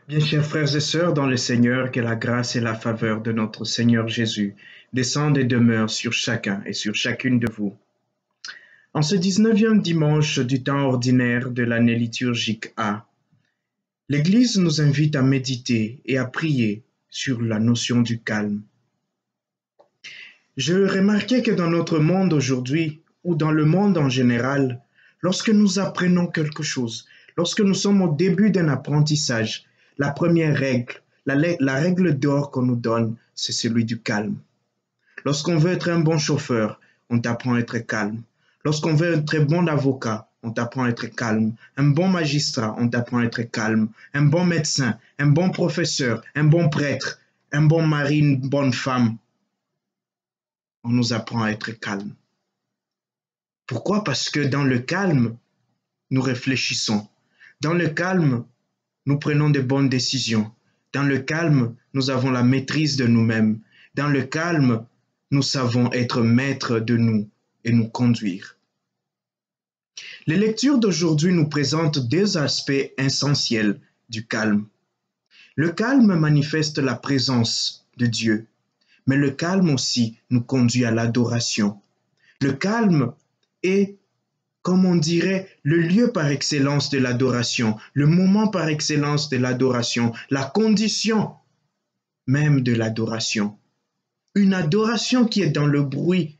Bien chers frères et sœurs dans le Seigneur, que la grâce et la faveur de notre Seigneur Jésus descendent et demeurent sur chacun et sur chacune de vous. En ce 19e dimanche du temps ordinaire de l'année liturgique A, l'Église nous invite à méditer et à prier sur la notion du calme. Je remarquais que dans notre monde aujourd'hui, ou dans le monde en général, lorsque nous apprenons quelque chose, lorsque nous sommes au début d'un apprentissage, la première règle, la règle d'or qu'on nous donne, c'est celui du calme. Lorsqu'on veut être un bon chauffeur, on t'apprend à être calme. Lorsqu'on veut être un bon avocat, on t'apprend à être calme. Un bon magistrat, on t'apprend à être calme. Un bon médecin, un bon professeur, un bon prêtre, un bon mari, une bonne femme, on nous apprend à être calme. Pourquoi? Parce que dans le calme, nous réfléchissons. Dans le calme, nous prenons de bonnes décisions. Dans le calme, nous avons la maîtrise de nous-mêmes. Dans le calme, nous savons être maîtres de nous et nous conduire. Les lectures d'aujourd'hui nous présentent deux aspects essentiels du calme. Le calme manifeste la présence de Dieu, mais le calme aussi nous conduit à l'adoration. Le calme est, comme on dirait, le lieu par excellence de l'adoration, le moment par excellence de l'adoration, la condition même de l'adoration. Une adoration qui est dans le bruit,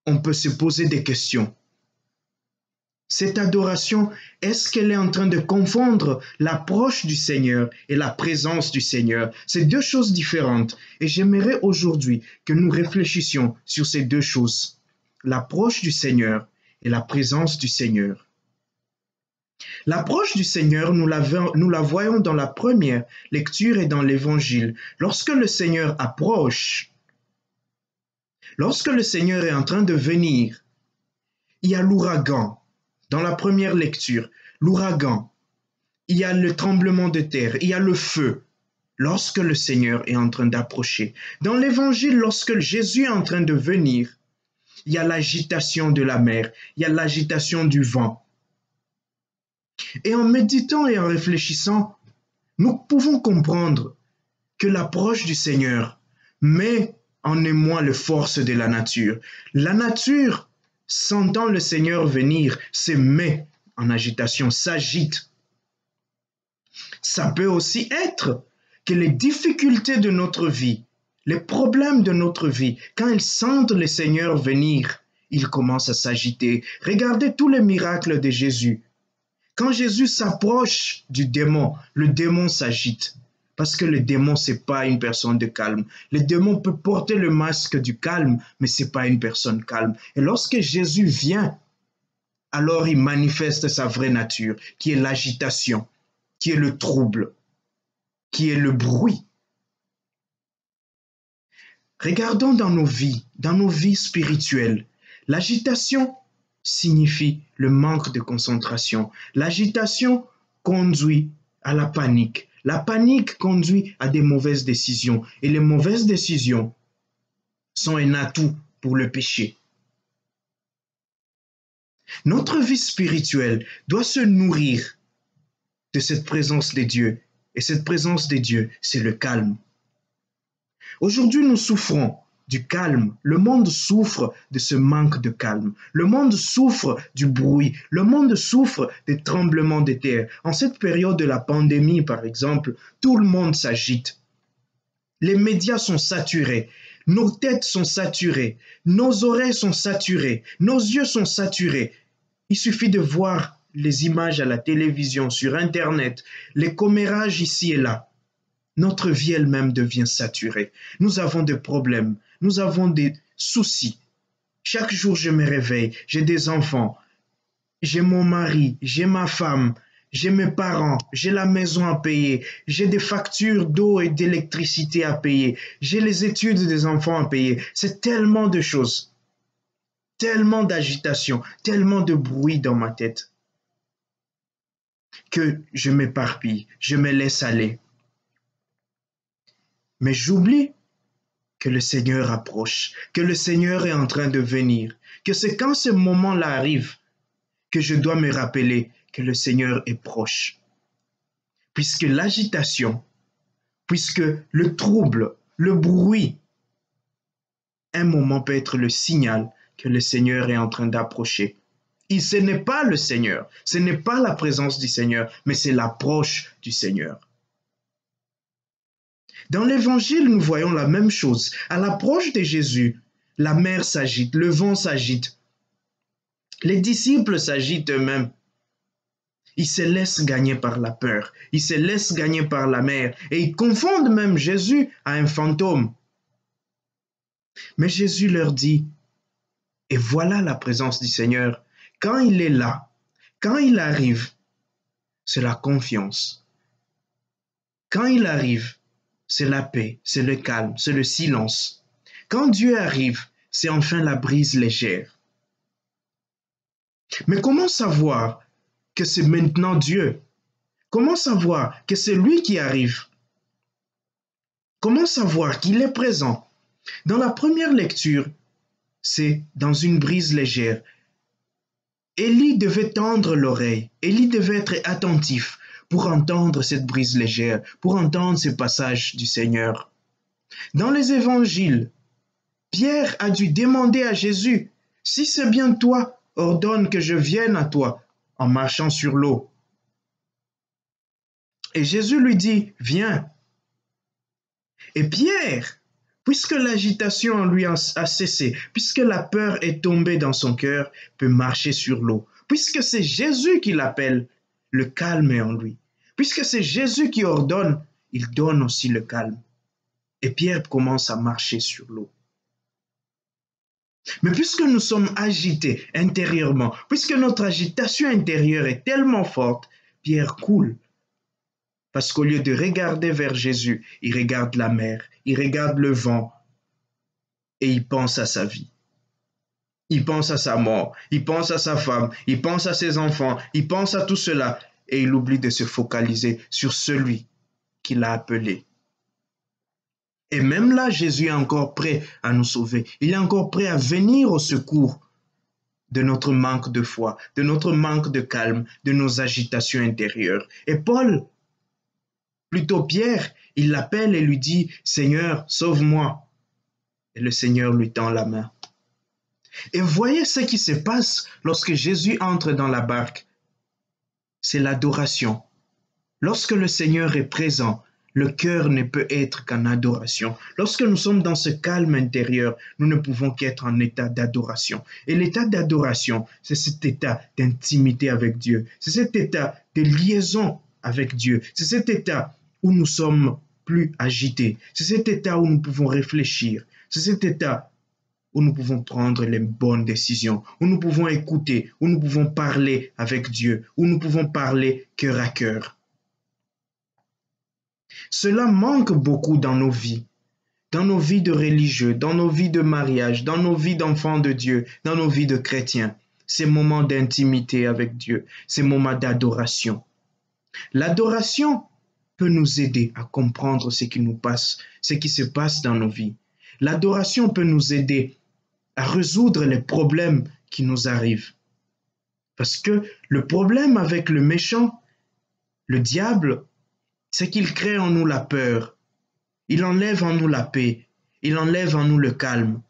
on peut se poser des questions. Cette adoration, est-ce qu'elle est en train de confondre l'approche du Seigneur et la présence du Seigneur? C'est deux choses différentes et j'aimerais aujourd'hui que nous réfléchissions sur ces deux choses, l'approche du Seigneur et la présence du Seigneur. L'approche du Seigneur, nous la voyons dans la première lecture et dans l'Évangile. Lorsque le Seigneur approche, lorsque le Seigneur est en train de venir, il y a l'ouragan. Dans la première lecture, l'ouragan, il y a le tremblement de terre, il y a le feu, lorsque le Seigneur est en train d'approcher. Dans l'Évangile, lorsque Jésus est en train de venir, il y a l'agitation de la mer, il y a l'agitation du vent. Et en méditant et en réfléchissant, nous pouvons comprendre que l'approche du Seigneur met en émoi les forces de la nature. La nature, sentant le Seigneur venir, se met en agitation, s'agite. Ça peut aussi être que les difficultés de notre vie, les problèmes de notre vie, quand ils sentent le Seigneur venir, ils commencent à s'agiter. Regardez tous les miracles de Jésus. Quand Jésus s'approche du démon, le démon s'agite. Parce que le démon, ce n'est pas une personne de calme. Le démon peut porter le masque du calme, mais ce n'est pas une personne calme. Et lorsque Jésus vient, alors il manifeste sa vraie nature, qui est l'agitation, qui est le trouble, qui est le bruit. Regardons dans nos vies spirituelles. L'agitation signifie le manque de concentration. L'agitation conduit à la panique. La panique conduit à des mauvaises décisions. Et les mauvaises décisions sont un atout pour le péché. Notre vie spirituelle doit se nourrir de cette présence de Dieu. Et cette présence de Dieu, c'est le calme. Aujourd'hui, nous souffrons du calme. Le monde souffre de ce manque de calme. Le monde souffre du bruit. Le monde souffre des tremblements de terre. En cette période de la pandémie, par exemple, tout le monde s'agite. Les médias sont saturés. Nos têtes sont saturées. Nos oreilles sont saturées. Nos yeux sont saturés. Il suffit de voir les images à la télévision, sur Internet, les commérages ici et là. Notre vie elle-même devient saturée. Nous avons des problèmes, nous avons des soucis. Chaque jour, je me réveille, j'ai des enfants, j'ai mon mari, j'ai ma femme, j'ai mes parents, j'ai la maison à payer, j'ai des factures d'eau et d'électricité à payer, j'ai les études des enfants à payer. C'est tellement de choses, tellement d'agitation, tellement de bruit dans ma tête que je m'éparpille, je me laisse aller. Mais j'oublie que le Seigneur approche, que le Seigneur est en train de venir, que c'est quand ce moment-là arrive que je dois me rappeler que le Seigneur est proche. puisque l'agitation, puisque le trouble, le bruit, un moment peut être le signal que le Seigneur est en train d'approcher. Et ce n'est pas le Seigneur, ce n'est pas la présence du Seigneur, mais c'est l'approche du Seigneur. Dans l'Évangile, nous voyons la même chose. À l'approche de Jésus, la mer s'agite, le vent s'agite. Les disciples s'agitent eux-mêmes. Ils se laissent gagner par la peur, ils se laissent gagner par la mer et ils confondent même Jésus à un fantôme. Mais Jésus leur dit, et voilà la présence du Seigneur. Quand il est là, quand il arrive, c'est la confiance. Quand il arrive, c'est la paix, c'est le calme, c'est le silence. Quand Dieu arrive, c'est enfin la brise légère. Mais comment savoir que c'est maintenant Dieu? Comment savoir que c'est lui qui arrive? Comment savoir qu'il est présent? Dans la première lecture, c'est dans une brise légère. Élie devait tendre l'oreille, Élie devait être attentif pour entendre cette brise légère, pour entendre ces passages du Seigneur. Dans les évangiles, Pierre a dû demander à Jésus, si c'est bien toi, ordonne que je vienne à toi en marchant sur l'eau. Et Jésus lui dit, viens. Et Pierre, puisque l'agitation en lui a cessé, puisque la peur est tombée dans son cœur, peut marcher sur l'eau. Puisque c'est Jésus qui l'appelle, le calme est en lui. Puisque c'est Jésus qui ordonne, il donne aussi le calme. Et Pierre commence à marcher sur l'eau. Mais puisque nous sommes agités intérieurement, puisque notre agitation intérieure est tellement forte, Pierre coule. Parce qu'au lieu de regarder vers Jésus, il regarde la mer, il regarde le vent et il pense à sa vie. Il pense à sa mort, il pense à sa femme, il pense à ses enfants, il pense à tout cela et il oublie de se focaliser sur celui qui l'a appelé. Et même là, Jésus est encore prêt à nous sauver. Il est encore prêt à venir au secours de notre manque de foi, de notre manque de calme, de nos agitations intérieures. Et Paul, plutôt Pierre, il l'appelle et lui dit, « Seigneur, sauve-moi. » Et le Seigneur lui tend la main. Et voyez ce qui se passe lorsque Jésus entre dans la barque. C'est l'adoration. Lorsque le Seigneur est présent, le cœur ne peut être qu'en adoration. Lorsque nous sommes dans ce calme intérieur, nous ne pouvons qu'être en état d'adoration. Et l'état d'adoration, c'est cet état d'intimité avec Dieu. C'est cet état de liaison avec Dieu. C'est cet état où nous sommes plus agités. C'est cet état où nous pouvons réfléchir. C'est cet état où nous pouvons prendre les bonnes décisions, où nous pouvons écouter, où nous pouvons parler avec Dieu, où nous pouvons parler cœur à cœur. Cela manque beaucoup dans nos vies de religieux, dans nos vies de mariage, dans nos vies d'enfants de Dieu, dans nos vies de chrétiens. Ces moments d'intimité avec Dieu, ces moments d'adoration. L'adoration peut nous aider à comprendre ce qui nous passe, ce qui se passe dans nos vies. L'adoration peut nous aider à résoudre les problèmes qui nous arrivent. Parce que le problème avec le méchant, le diable, c'est qu'il crée en nous la peur. Il enlève en nous la paix. Il enlève en nous le calme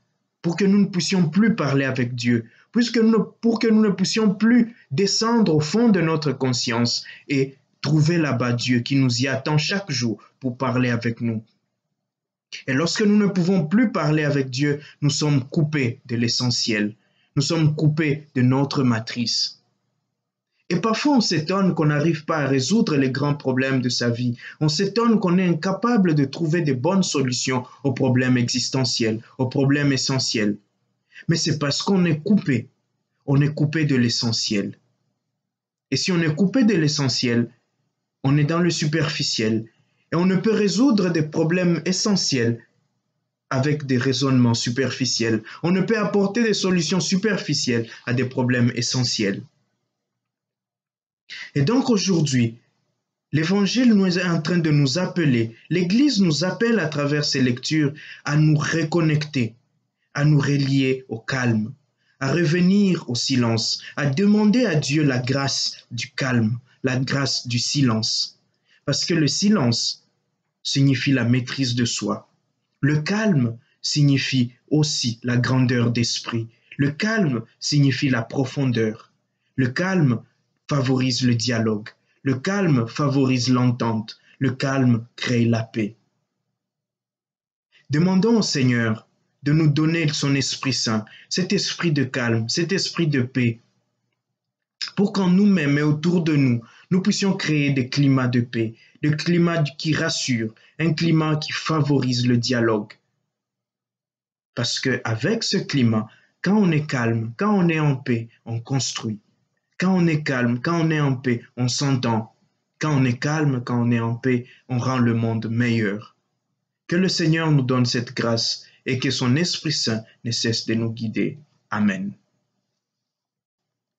pour que nous ne puissions plus parler avec Dieu, pour que nous ne puissions plus descendre au fond de notre conscience et trouver là-bas Dieu qui nous y attend chaque jour pour parler avec nous. Et lorsque nous ne pouvons plus parler avec Dieu, nous sommes coupés de l'essentiel. Nous sommes coupés de notre matrice. Et parfois, on s'étonne qu'on n'arrive pas à résoudre les grands problèmes de sa vie. On s'étonne qu'on est incapable de trouver de bonnes solutions aux problèmes existentiels, aux problèmes essentiels. Mais c'est parce qu'on est coupé. On est coupé de l'essentiel. Et si on est coupé de l'essentiel, on est dans le superficiel. Et on ne peut résoudre des problèmes essentiels avec des raisonnements superficiels. On ne peut apporter des solutions superficielles à des problèmes essentiels. Et donc aujourd'hui, l'Évangile nous est en train de nous appeler, l'Église nous appelle à travers ces lectures à nous reconnecter, à nous relier au calme, à revenir au silence, à demander à Dieu la grâce du calme, la grâce du silence. parce que le silence signifie la maîtrise de soi. Le calme signifie aussi la grandeur d'esprit. Le calme signifie la profondeur. Le calme favorise le dialogue. Le calme favorise l'entente. Le calme crée la paix. Demandons au Seigneur de nous donner son Esprit Saint, cet esprit de calme, cet esprit de paix, pour qu'en nous-mêmes et autour de nous, nous puissions créer des climats de paix, des climats qui rassurent, un climat qui favorise le dialogue. Parce qu'avec ce climat, quand on est calme, quand on est en paix, on construit. Quand on est calme, quand on est en paix, on s'entend. Quand on est calme, quand on est en paix, on rend le monde meilleur. Que le Seigneur nous donne cette grâce et que son Esprit Saint ne cesse de nous guider. Amen.